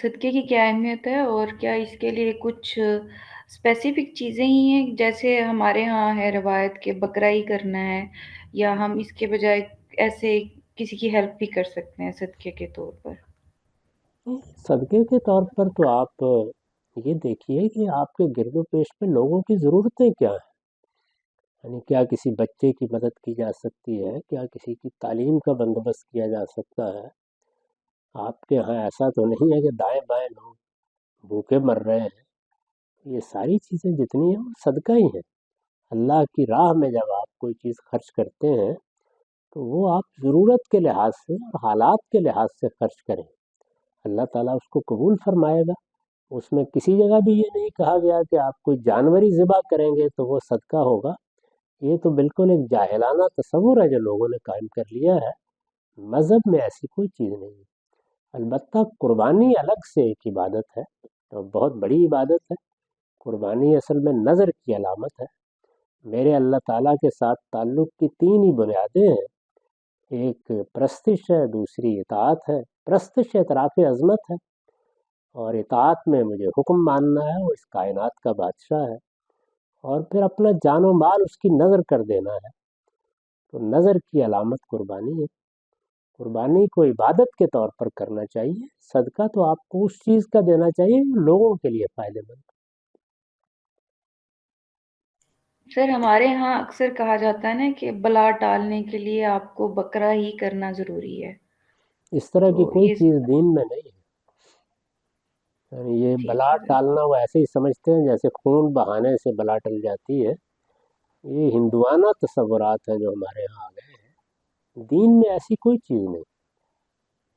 صدقے کی کیا اہمیت ہے اور کیا اس کے لیے کچھ اسپیسیفک چیزیں ہی ہیں؟ جیسے ہمارے ہاں ہے روایت کہ بکرا ہی کرنا ہے، یا ہم اس کے بجائے ایسے کسی کی ہیلپ بھی کر سکتے ہیں صدقے کے طور پر؟ صدقے کے طور پر تو آپ یہ دیکھیے کہ آپ کے گرد و پیش میں لوگوں کی ضرورتیں کیا ہیں. یعنی کیا کسی بچے کی مدد کی جا سکتی ہے، کیا کسی کی تعلیم کا بندوبست کیا جا سکتا ہے. آپ کے ہاں ایسا تو نہیں ہے کہ دائیں بائیں لوگ بھوکے مر رہے ہیں. یہ ساری چیزیں جتنی ہیں وہ صدقہ ہی ہیں. اللہ کی راہ میں جب آپ کوئی چیز خرچ کرتے ہیں تو وہ آپ ضرورت کے لحاظ سے اور حالات کے لحاظ سے خرچ کریں. اللہ تعالیٰ اس کو قبول فرمائے گا. اس میں کسی جگہ بھی یہ نہیں کہا گیا کہ آپ کوئی جانوری ذبح کریں گے تو وہ صدقہ ہوگا. یہ تو بالکل ایک جاہلانہ تصور ہے جو لوگوں نے قائم کر لیا ہے. مذہب میں ایسی کوئی چیز نہیں ہے. البتہ قربانی الگ سے ایک عبادت ہے اور بہت بڑی عبادت ہے. قربانی اصل میں نظر کی علامت ہے. میرے اللہ تعالیٰ کے ساتھ تعلق کی تین ہی بنیادیں ہیں. ایک پرستش ہے، دوسری اطاعت ہے. پرستش اعتراف عظمت ہے، اور اطاعت میں مجھے حکم ماننا ہے، وہ اس کائنات کا بادشاہ ہے. اور پھر اپنا جان و مال اس کی نظر کر دینا ہے. تو نظر کی علامت قربانی ہے. قربانی کو عبادت کے طور پر کرنا چاہیے. صدقہ تو آپ کو اس چیز کا دینا چاہیے جو لوگوں کے لیے فائدہ مند. سر ہمارے ہاں اکثر کہا جاتا ہے نا کہ بلا ٹالنے کے لیے آپ کو بکرا ہی کرنا ضروری ہے. اس طرح کی تو کوئی یہ چیز دین میں نہیں ہے. یعنی یہ ٹھیک بلا ہے سر. ٹالنا وہ ایسے ہی سمجھتے ہیں جیسے خون بہانے سے بلا ٹل جاتی ہے. یہ ہندوانہ تصورات ہیں جو ہمارے یہاں آ گئے ہیں. دین میں ایسی کوئی چیز نہیں.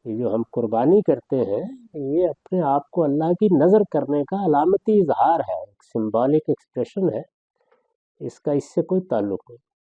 یہ جو ہم قربانی کرتے ہیں یہ اپنے آپ کو اللہ کی نظر کرنے کا علامتی اظہار ہے، ایک سمبولک ایکسپریشن ہے. اس کا اس سے کوئی تعلق نہیں.